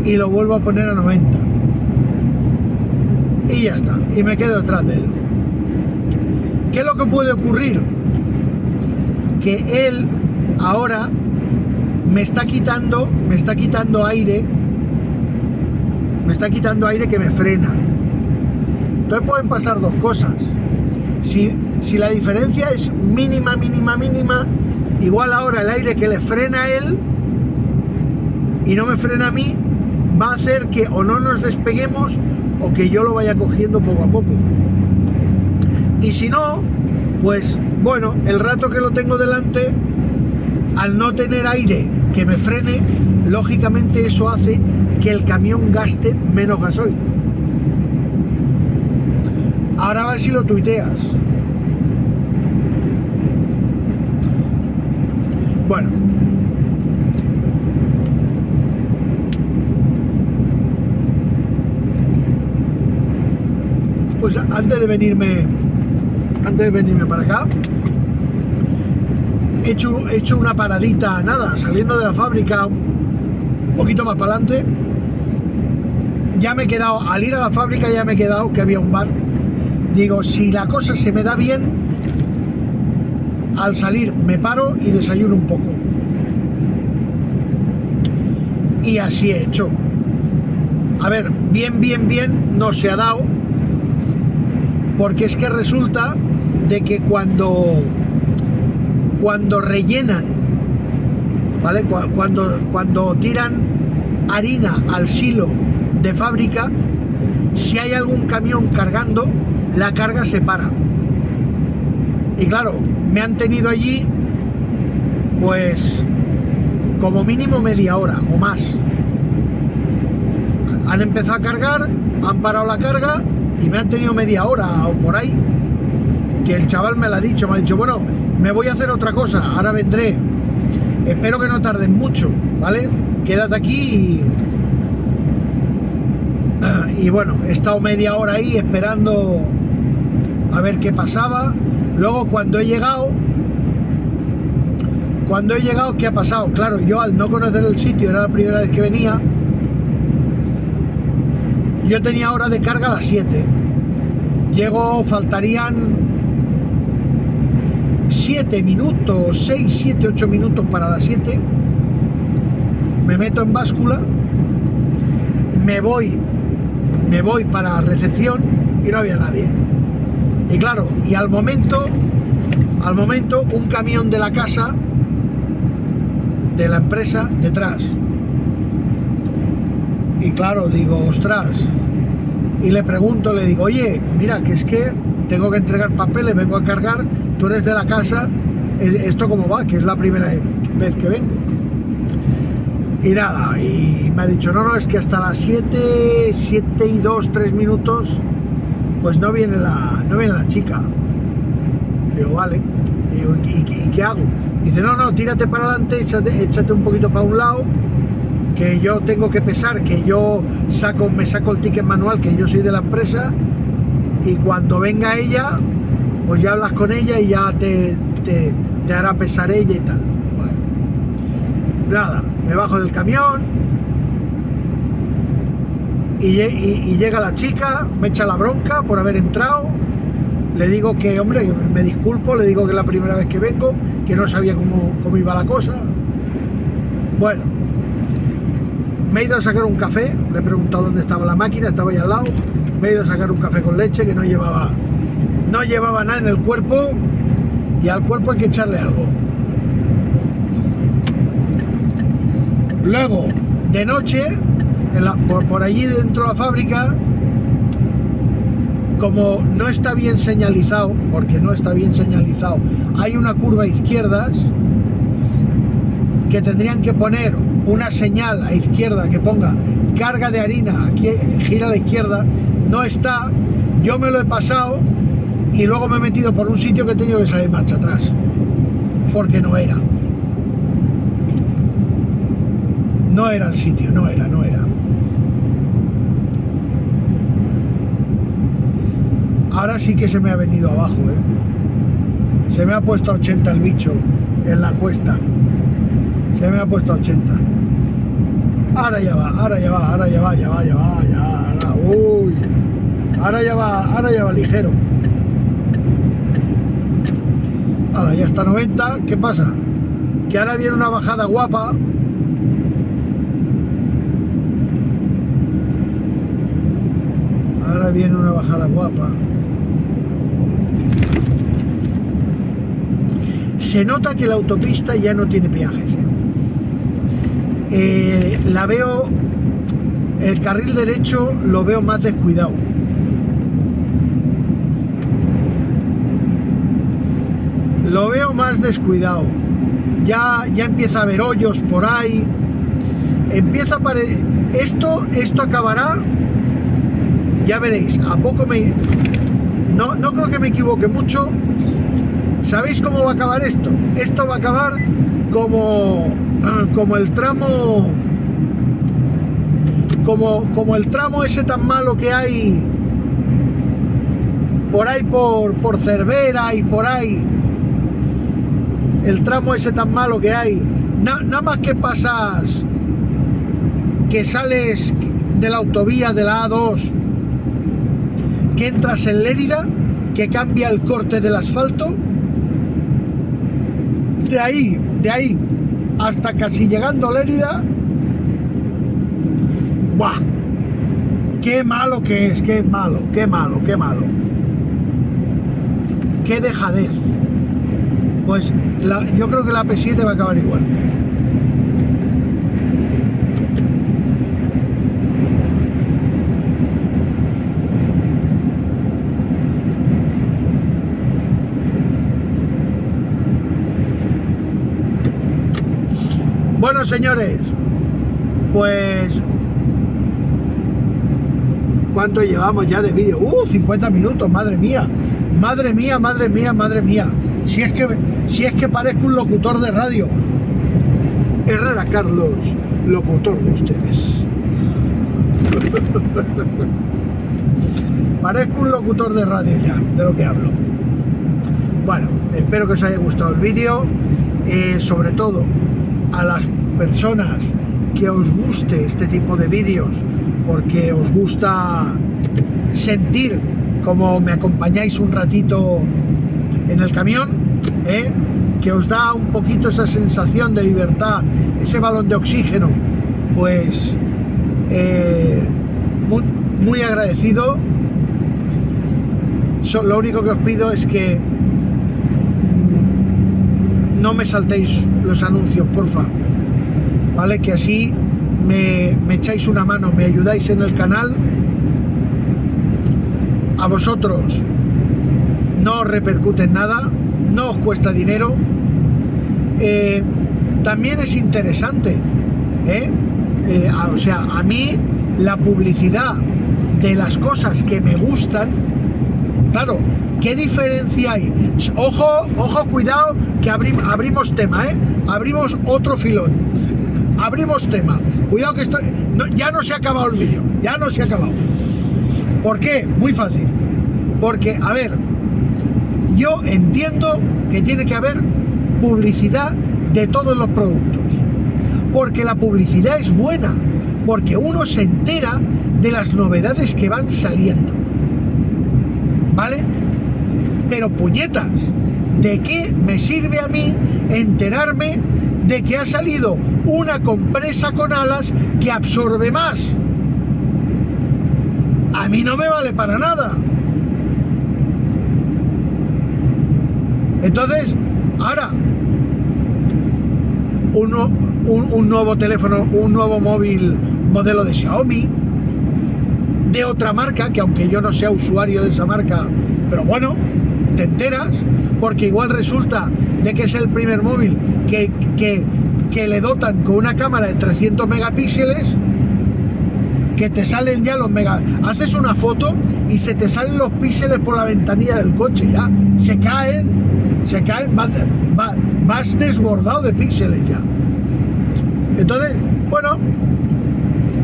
S1: y lo vuelvo a poner a 90. Y ya está, y me quedo detrás de él. ¿Qué es lo que puede ocurrir? Que él ahora me está quitando aire que me frena. Entonces pueden pasar dos cosas. Si la diferencia es mínima, igual ahora el aire que le frena a él y no me frena a mí, va a hacer que o no nos despeguemos o que yo lo vaya cogiendo poco a poco. Y si no, pues bueno, el rato que lo tengo delante, al no tener aire que me frene, lógicamente eso hace que el camión gaste menos gasoil. Ahora a ver si lo tuiteas. Bueno, pues antes de venirme para acá, he hecho una paradita, nada, saliendo de la fábrica un poquito más para adelante. Ya me he quedado, al ir a la fábrica ya me he quedado, que había un bar. Digo, si la cosa se me da bien, al salir me paro y desayuno un poco. Y así he hecho. A ver, bien no se ha dado, porque es que resulta de que cuando rellenan, ¿vale? Cuando tiran harina al silo de fábrica, si hay algún camión cargando, la carga se para. Y claro, me han tenido allí pues como mínimo media hora o más. Han empezado a cargar, han parado la carga y me han tenido media hora o por ahí, que el chaval me lo ha dicho, bueno, me voy a hacer otra cosa, ahora vendré, espero que no tarden mucho, ¿vale? Quédate aquí y bueno, he estado media hora ahí esperando a ver qué pasaba. Luego cuando he llegado, ¿qué ha pasado? Claro, yo al no conocer el sitio, era la primera vez que venía, yo tenía hora de carga a las 7. Llego, faltarían 7 minutos, 6, 7, 8 minutos para las 7, me meto en báscula, me voy para recepción y no había nadie. Y claro, y al momento un camión de la casa, de la empresa, detrás. Y claro, digo, ostras. Y le pregunto, le digo, oye, mira, que es que tengo que entregar papeles, vengo a cargar, tú eres de la casa, ¿esto cómo va? Que es la primera vez que vengo. Y nada, y me ha dicho, no, es que hasta las 7 y 2, 3 minutos, pues no viene la chica. Digo, vale. Digo, ¿y qué hago? Dice, no, tírate para adelante, échate un poquito para un lado, que yo tengo que pesar, que yo me saco el ticket manual, que yo soy de la empresa, y cuando venga ella, pues ya hablas con ella y ya te hará pesar ella y tal. Bueno, nada, me bajo del camión y llega la chica, me echa la bronca por haber entrado. Le digo que, hombre, me disculpo, le digo que es la primera vez que vengo, que no sabía cómo iba la cosa. Bueno, me he ido a sacar un café, le he preguntado dónde estaba la máquina, estaba ahí al lado. Me he ido a sacar un café con leche que no llevaba nada en el cuerpo, y al cuerpo hay que echarle algo. Luego, de noche, por allí dentro de la fábrica, como no está bien señalizado, porque no está bien señalizado, hay una curva a izquierdas que tendrían que poner una señal a izquierda que ponga carga de harina, aquí gira a la izquierda, no está. Yo me lo he pasado y luego me he metido por un sitio que he tenido que salir marcha atrás, porque no era el sitio, no era. Ahora sí que se me ha venido abajo, se me ha puesto a 80 el bicho en la cuesta, se me ha puesto a 80. Ahora ya va, uy, ahora ya va ligero. Ahora ya está 90, ¿qué pasa? Que ahora viene una bajada guapa. Ahora viene una bajada guapa. Se nota que la autopista ya no tiene peajes. La veo, el carril derecho lo veo más descuidado. Lo veo más descuidado. Ya empieza a haber hoyos por ahí. Empieza a parecer. Esto acabará. Ya veréis. A poco no creo que me equivoque mucho. ¿Sabéis cómo va a acabar esto? Esto va a acabar como el tramo, como el tramo ese tan malo que hay por ahí por Cervera y por ahí, el tramo ese tan malo que hay, nada más que pasas, que sales de la autovía de la A2, que entras en Lérida, que cambia el corte del asfalto. De ahí hasta casi llegando a Lérida. ¡Buah! ¡Qué malo que es! ¡Qué malo! ¡Qué dejadez! Pues yo creo que la P7 va a acabar igual. Bueno, señores, pues ¿cuánto llevamos ya de vídeo? 50 minutos, madre mía. Si es que parezco un locutor de radio. Herrera Carlos, locutor de ustedes. Parezco un locutor de radio ya, de lo que hablo. Bueno, espero que os haya gustado el vídeo. Sobre todo a las personas que os guste este tipo de vídeos, porque os gusta sentir como me acompañáis un ratito en el camión, que os da un poquito esa sensación de libertad, ese balón de oxígeno, pues muy agradecido. Lo único que os pido es que no me saltéis los anuncios, porfa, ¿vale? Que así me echáis una mano, me ayudáis en el canal. A vosotros no os repercute en nada, no os cuesta dinero. También es interesante, o sea, a mí la publicidad de las cosas que me gustan, claro, ¿qué diferencia hay? Ojo, cuidado, que abrimos tema, abrimos otro filón, abrimos tema, cuidado que ya no se ha acabado el vídeo, ya no se ha acabado. ¿Por qué? Muy fácil, porque, a ver, yo entiendo que tiene que haber publicidad de todos los productos, porque la publicidad es buena, porque uno se entera de las novedades que van saliendo, ¿vale? Pero puñetas, ¿de qué me sirve a mí enterarme de que ha salido una compresa con alas que absorbe más? A mí no me vale para nada. Entonces, ahora, un nuevo teléfono, un nuevo móvil modelo de Xiaomi, de otra marca, que aunque yo no sea usuario de esa marca, pero bueno, te enteras, porque igual resulta de que es el primer móvil que le dotan con una cámara de 300 megapíxeles, que te salen ya los haces una foto y se te salen los píxeles por la ventanilla del coche, ya se caen, vas desbordado de píxeles ya. Entonces, bueno,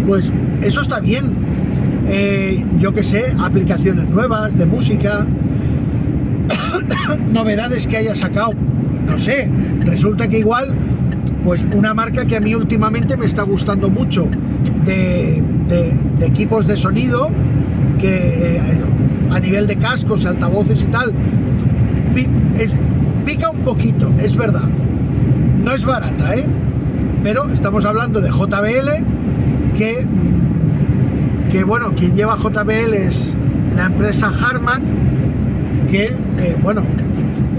S1: pues eso está bien. Yo que sé, aplicaciones nuevas de música, novedades que haya sacado, no sé, resulta que igual, pues una marca que a mí últimamente me está gustando mucho de equipos de sonido, que a nivel de cascos, altavoces y tal, pica un poquito, es verdad, no es barata, pero estamos hablando de JBL, que bueno, quien lleva JBL es la empresa Harman, que bueno,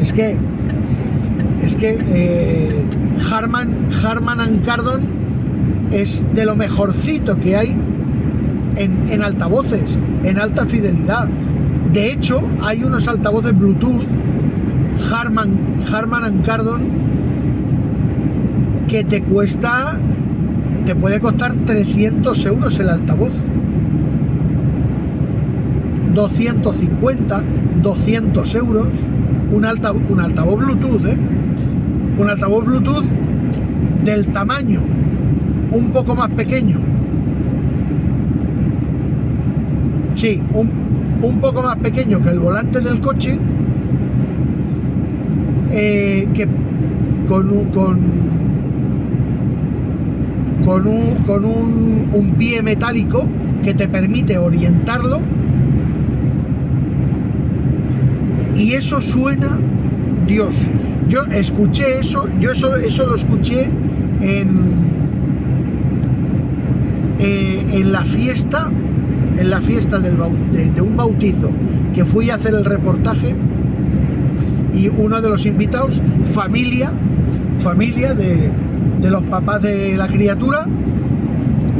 S1: es que Harman & Kardon es de lo mejorcito que hay en altavoces, en alta fidelidad. De hecho, hay unos altavoces Bluetooth Harman & Kardon que te puede costar 300 euros el altavoz, 250, 200 euros, un altavoz Bluetooth, un altavoz Bluetooth del tamaño un poco más pequeño, sí, un poco más pequeño que el volante del coche, que con un pie metálico que te permite orientarlo, y eso suena, Dios, yo escuché eso, eso lo escuché en la fiesta de un bautizo que fui a hacer el reportaje, y uno de los invitados, familia de los papás de la criatura,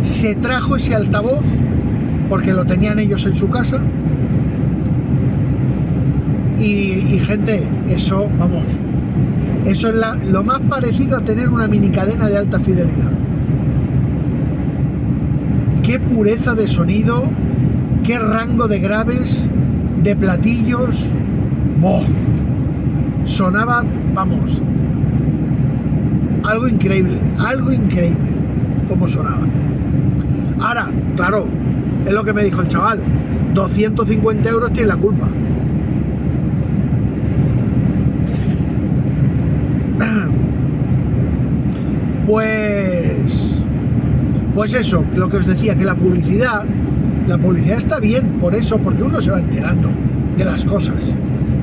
S1: se trajo ese altavoz porque lo tenían ellos en su casa, y gente, eso, vamos, eso es lo más parecido a tener una mini cadena de alta fidelidad. Qué pureza de sonido, qué rango de graves, de platillos, ¡boh! Sonaba, vamos, algo increíble como sonaba. Ahora, claro, es lo que me dijo el chaval, 250 euros tiene la culpa. Pues eso, lo que os decía, que la publicidad está bien, por eso, porque uno se va enterando de las cosas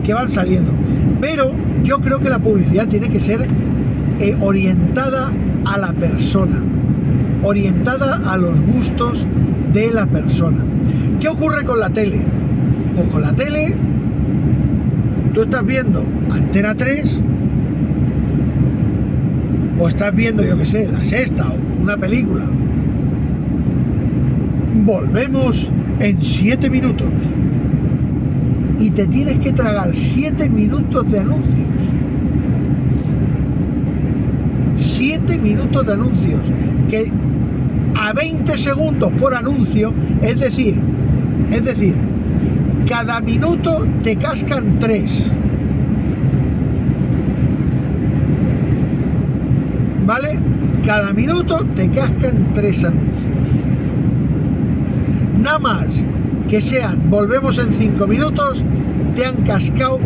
S1: que van saliendo. Pero yo creo que la publicidad tiene que ser orientada a la persona, orientada a los gustos de la persona. ¿Qué ocurre con la tele? Pues con la tele, tú estás viendo Antena 3, o estás viendo, yo qué sé, La Sexta o una película. Volvemos en 7 minutos. Y te tienes que tragar 7 minutos de anuncios. 7 minutos de anuncios. Que a 20 segundos por anuncio, es decir, cada minuto te cascan 3. ¿Vale? Cada minuto te cascan 3 anuncios. Nada más que sean, volvemos en 5 minutos, te han cascado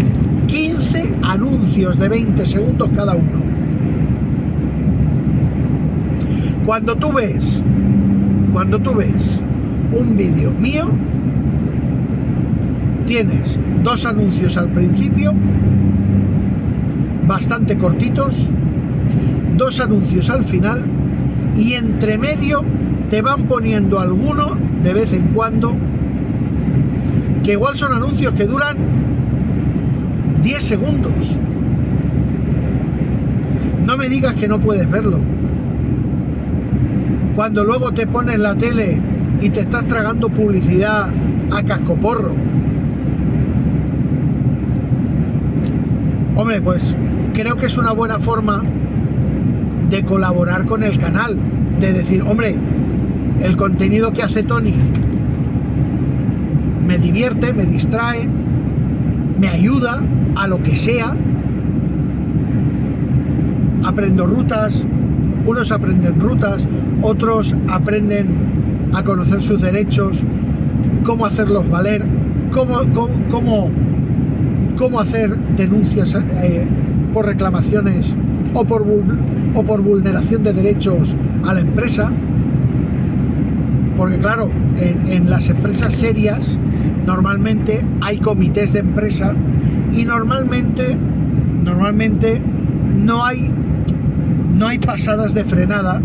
S1: 15 anuncios de 20 segundos cada uno. Cuando tú ves un vídeo mío, tienes 2 anuncios al principio, bastante cortitos, 2 anuncios al final, y entre medio te van poniendo alguno de vez en cuando, que igual son anuncios que duran 10 segundos. No me digas que no puedes verlo. Cuando luego te pones la tele y te estás tragando publicidad a cascoporro. Hombre, pues creo que es una buena forma de colaborar con el canal, de decir, hombre, el contenido que hace Tony me divierte, me distrae, me ayuda a lo que sea. Aprendo rutas, unos aprenden rutas, otros aprenden a conocer sus derechos, cómo hacerlos valer, cómo hacer denuncias por reclamaciones o por vulneración de derechos a la empresa. Porque claro, en las empresas serias normalmente hay comités de empresa y normalmente no hay pasadas de frenada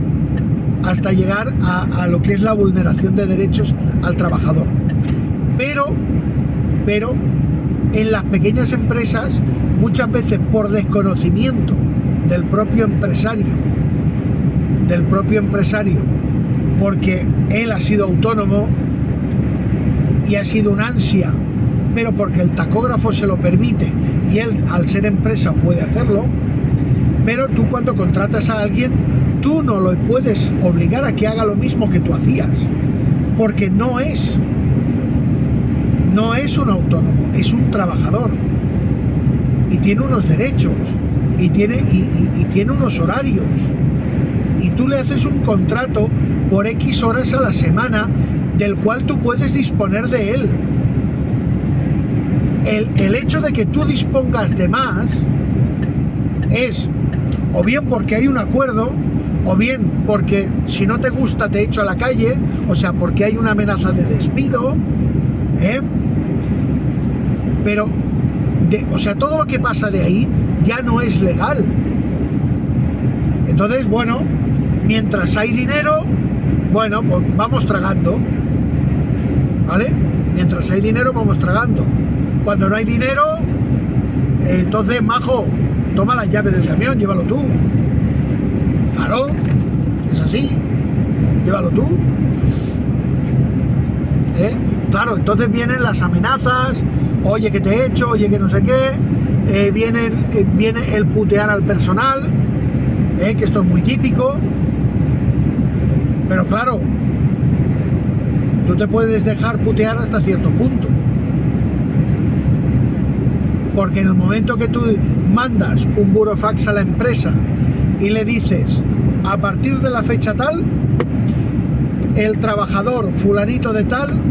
S1: hasta llegar a lo que es la vulneración de derechos al trabajador. Pero en las pequeñas empresas, muchas veces por desconocimiento del propio empresario, porque él ha sido autónomo y ha sido un ansia, pero porque el tacógrafo se lo permite y él, al ser empresa, puede hacerlo. Pero tú, cuando contratas a alguien, tú no lo puedes obligar a que haga lo mismo que tú hacías, porque no es un autónomo, es un trabajador y tiene unos derechos y tiene unos horarios, y tú le haces un contrato por X horas a la semana del cual tú puedes disponer de él. El hecho de que tú dispongas de más es o bien porque hay un acuerdo, o bien porque si no te gusta te echo a la calle, o sea, porque hay una amenaza de despido, pero o sea, todo lo que pasa de ahí ya no es legal. Entonces, bueno, mientras hay dinero, bueno, pues vamos tragando, ¿vale? Mientras hay dinero vamos tragando. Cuando no hay dinero, entonces, majo, toma la llave del camión, llévalo tú. Claro, es así, llévalo tú. Claro, entonces vienen las amenazas, oye que te he hecho, oye que no sé qué, viene el putear al personal, que esto es muy típico. Pero claro, tú te puedes dejar putear hasta cierto punto, porque en el momento que tú mandas un burofax a la empresa y le dices, a partir de la fecha tal, el trabajador fulanito de tal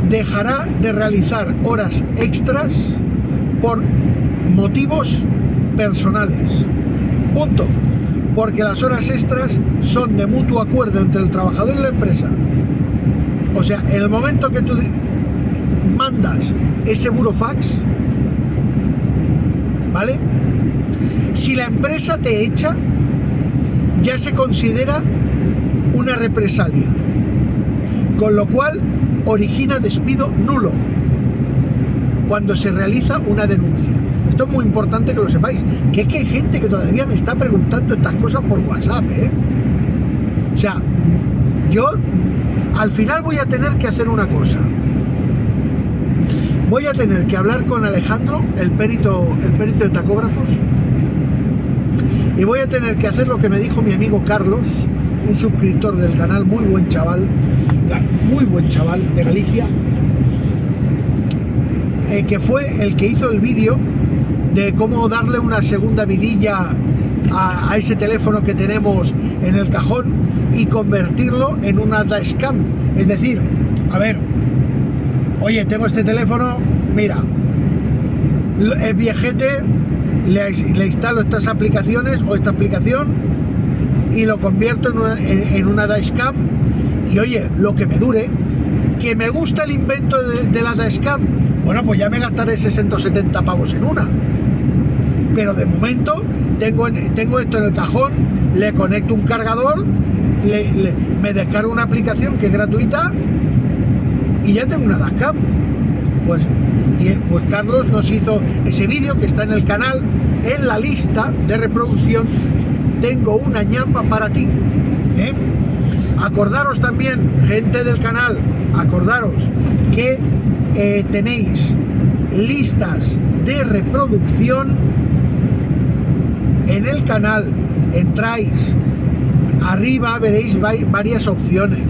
S1: dejará de realizar horas extras por motivos personales, punto, porque las horas extras son de mutuo acuerdo entre el trabajador y la empresa. O sea, en el momento que tú mandas ese burofax, ¿vale? Si la empresa te echa, ya se considera una represalia, con lo cual origina despido nulo cuando se realiza una denuncia. Esto es muy importante que lo sepáis, que es que hay gente que todavía me está preguntando estas cosas por WhatsApp, ¿eh? O sea, yo al final voy a tener que hacer una cosa. Voy a tener que hablar con Alejandro, el perito de tacógrafos, y voy a tener que hacer lo que me dijo mi amigo Carlos, un suscriptor del canal, muy buen chaval de Galicia, que fue el que hizo el vídeo de cómo darle una segunda vidilla a ese teléfono que tenemos en el cajón y convertirlo en una dashcam. Es decir, a ver, oye, tengo este teléfono, mira, es viejete, le instalo estas aplicaciones o esta aplicación y lo convierto en una dashcam, y oye, lo que me dure, que me gusta el invento de la dashcam, bueno, pues ya me gastaré 60 o 70 pavos en una, pero de momento tengo esto en el cajón, le conecto un cargador, me descargo una aplicación que es gratuita y ya tengo una dashcam. Pues Carlos nos hizo ese vídeo que está en el canal. En la lista de reproducción tengo una ñapa para ti, ¿eh? Acordaros también, gente del canal, acordaros que tenéis listas de reproducción en el canal. Entráis arriba, veréis varias opciones,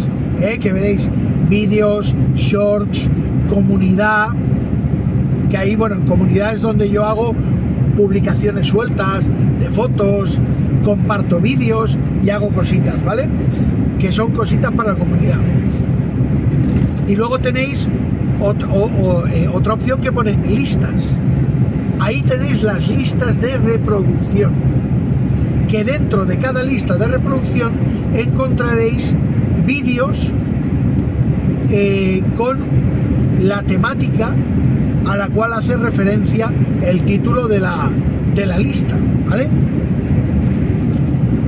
S1: que veréis vídeos, shorts, comunidad, que ahí, bueno, en comunidad es donde yo hago publicaciones sueltas de fotos, comparto vídeos y hago cositas, ¿vale? Que son cositas para la comunidad. Y luego tenéis otra opción que pone listas. Ahí tenéis las listas de reproducción, que dentro de cada lista de reproducción encontraréis vídeos con la temática a la cual hace referencia el título de la lista, ¿vale?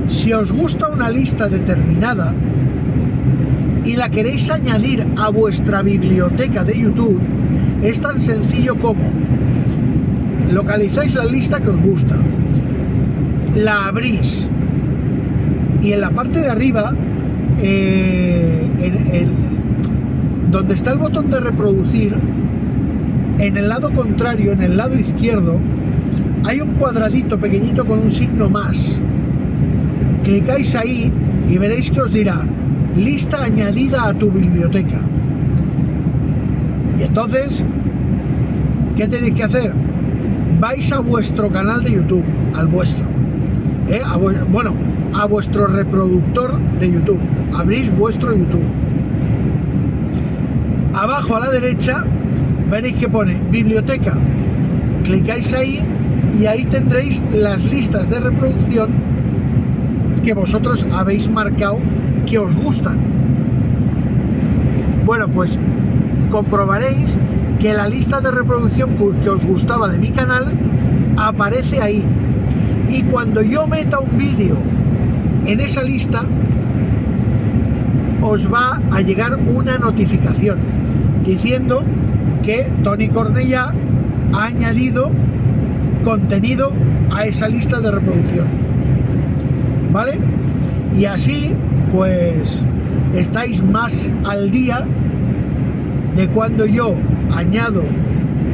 S1: Si os gusta una lista determinada y la queréis añadir a vuestra biblioteca de YouTube, es tan sencillo como localizáis la lista que os gusta, la abrís y en la parte de arriba, donde está el botón de reproducir, en el lado contrario, en el lado izquierdo, hay un cuadradito pequeñito con un signo más. Clicáis ahí y veréis que os dirá lista añadida a tu biblioteca. Y entonces, ¿qué tenéis que hacer? Vais a vuestro canal de YouTube, al vuestro, a vuestro reproductor de YouTube, abrís vuestro YouTube. Abajo a la derecha veréis que pone biblioteca, clicáis ahí y ahí tendréis las listas de reproducción que vosotros habéis marcado que os gustan. Bueno, pues comprobaréis que la lista de reproducción que os gustaba de mi canal aparece ahí, y cuando yo meta un vídeo en esa lista os va a llegar una notificación diciendo que Toni Cornellà ha añadido contenido a esa lista de reproducción, ¿vale? Y así pues estáis más al día de cuando yo añado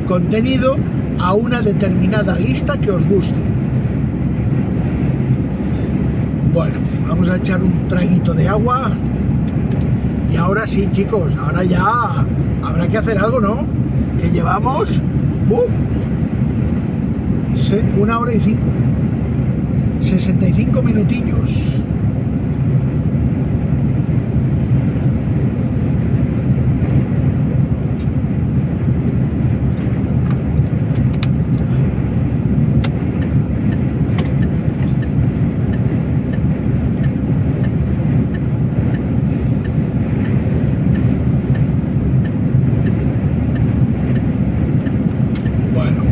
S1: contenido a una determinada lista que os guste. Bueno, vamos a echar un traguito de agua. Y ahora sí, chicos, ahora ya habrá que hacer algo, ¿no? Que llevamos 1 hora y 5, 65 minutillos.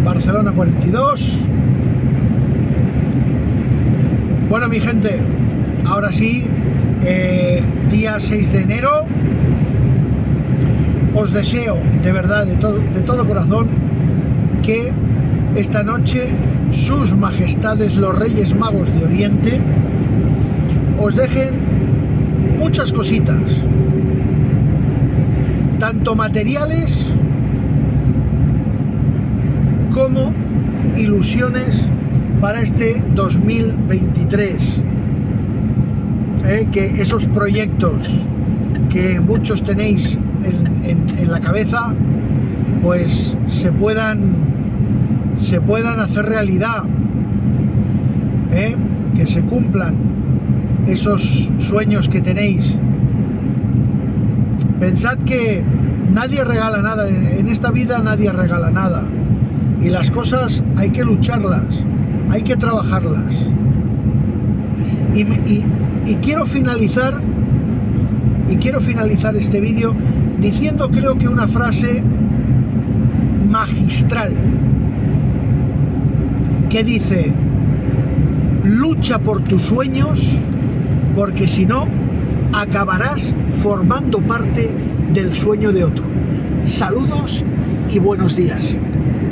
S1: Barcelona 42. Bueno, mi gente, ahora sí, día 6 de enero, os deseo de verdad, de todo corazón, que esta noche sus majestades los Reyes Magos de Oriente os dejen muchas cositas, tanto materiales como ilusiones para este 2023, que esos proyectos que muchos tenéis en la cabeza pues se puedan hacer realidad, que se cumplan esos sueños que tenéis. Pensad que nadie regala nada, en esta vida nadie regala nada, y las cosas hay que lucharlas, hay que trabajarlas. Y quiero finalizar este vídeo diciendo, creo que una frase magistral que dice: lucha por tus sueños, porque si no acabarás formando parte del sueño de otro. Saludos y buenos días.